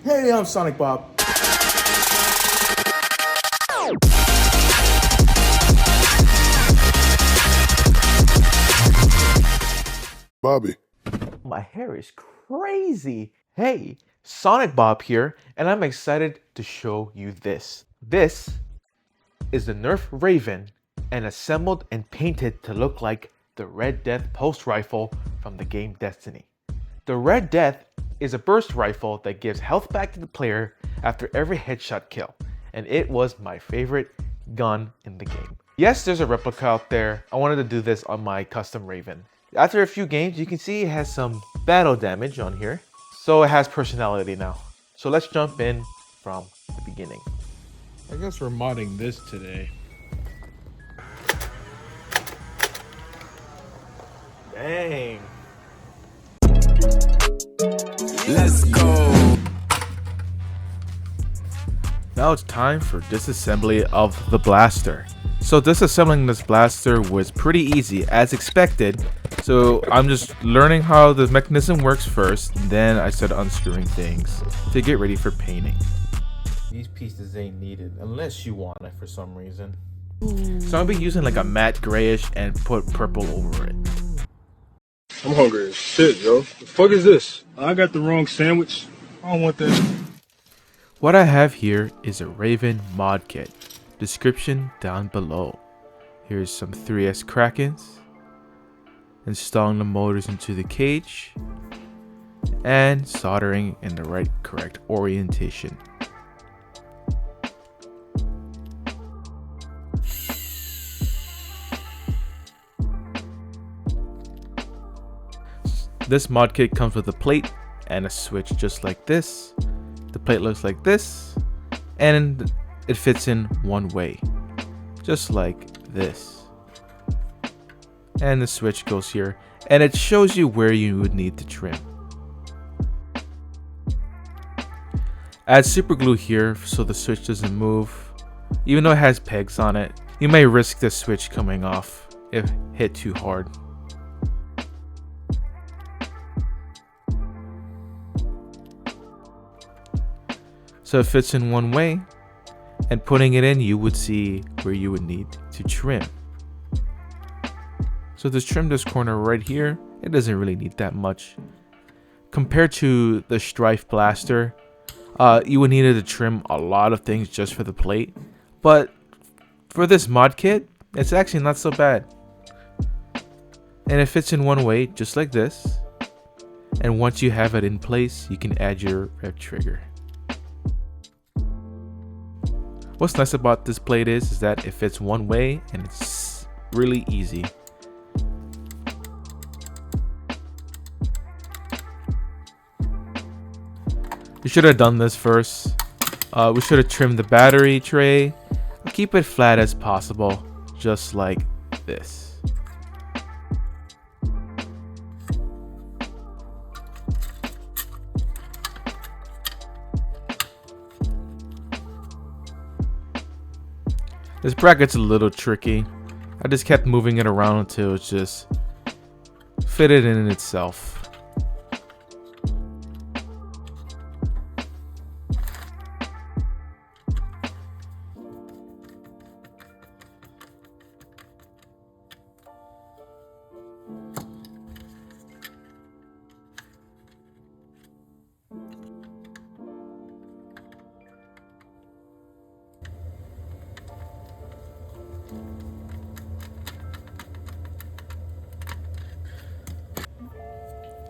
Hey, I'm Sonic Bob. Bobby. My hair is crazy. Hey, Sonic Bob here, and I'm excited to show you this. This is the NERF Rayven, and assembled and painted to look like the Red Death pulse rifle from the game Destiny. The Red Death is a burst rifle that gives health back to the player after every headshot kill, and it was my favorite gun in the game. Yes, there's a replica out there. I wanted to do this on my custom Rayven. After a few games, you can see it has some battle damage on here, so it has personality now. So let's jump in from the beginning. I guess we're modding this today. Dang. Let's go. Now it's time for disassembly of the blaster. So disassembling this blaster was pretty easy as expected. So I'm just learning how the mechanism works first, then I started unscrewing things to get ready for painting. These pieces ain't needed unless you want it for some reason. So I'll be using like a matte grayish and put purple over it. I'm hungry as shit, yo. The fuck is this? I got the wrong sandwich. I don't want that. What I have here is a Rayven mod kit. Description down below. Here's some 3S Krakens. Installing the motors into the cage. And soldering in the correct orientation. This mod kit comes with a plate and a switch just like this. The plate looks like this, and it fits in one way, just like this. And the switch goes here, and it shows you where you would need to trim. Add super glue here so the switch doesn't move. Even though it has pegs on it, you may risk the switch coming off if hit too hard. So it fits in one way, and putting it in, you would see where you would need to trim. So just trim this corner right here. It doesn't really need that much. Compared to the Strife Blaster, you would need to trim a lot of things just for the plate. But for this mod kit, it's actually not so bad. And it fits in one way, just like this. And once you have it in place, you can add your rev trigger. What's nice about this plate is that it fits one way and it's really easy. We should have done this first. We should have trimmed the battery tray. Keep it flat as possible, just like this. This bracket's a little tricky. I just kept moving it around until it's just fitted in itself.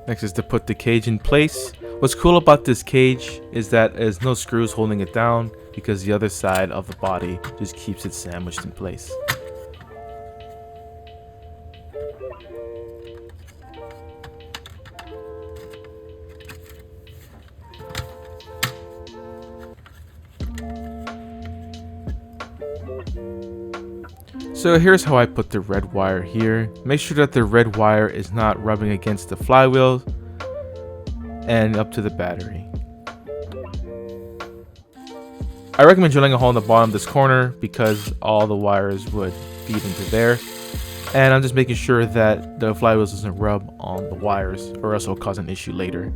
Next is to put the cage in place. What's cool about this cage is that there's no screws holding it down because the other side of the body just keeps it sandwiched in place. So here's how I put the red wire here. Make sure that the red wire is not rubbing against the flywheel and up to the battery. I recommend drilling a hole in the bottom of this corner because all the wires would feed into there. And I'm just making sure that the flywheel doesn't rub on the wires or else it'll cause an issue later.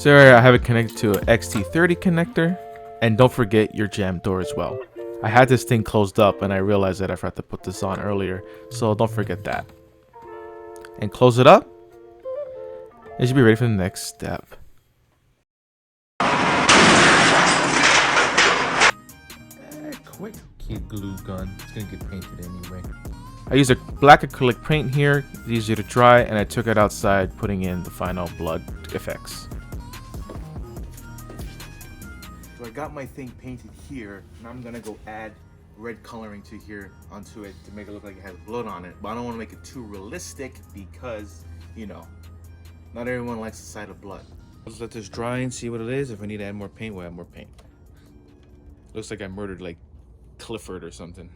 So I have it connected to an XT30 connector, and don't forget your jam door as well. I had this thing closed up and I realized that I forgot to put this on earlier, so don't forget that. And close it up. It should be ready for the next step. Quick kid glue gun. It's gonna get painted anyway. I used a black acrylic paint here. It's easier to dry, and I took it outside, putting in the final blood effects. So I got my thing painted here, and I'm gonna go add red coloring to here onto it to make it look like it has blood on it. But I don't want to make it too realistic because, you know, not everyone likes the sight of blood. Let's let this dry and see what it is. If I need to add more paint, we'll add more paint. Looks like I murdered like Clifford or something.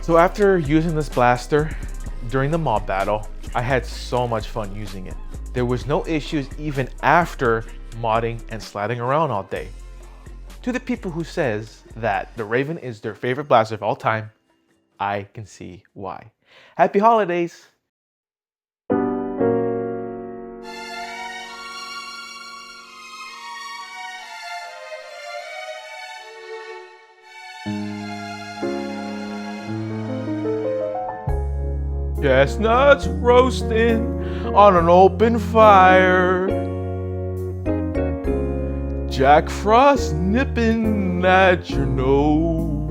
So after using this blaster during the mob battle, I had so much fun using it. There was no issues even after modding and sliding around all day. To the people who says that the Rayven is their favorite blaster of all time, I can see why. Happy holidays! Chestnuts roasting on an open fire. Jack Frost nipping at your nose.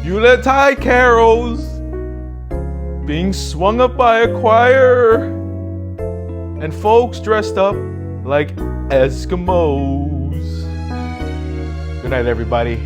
Yuletide carols being swung up by a choir. And folks dressed up like Eskimos. Good night, everybody.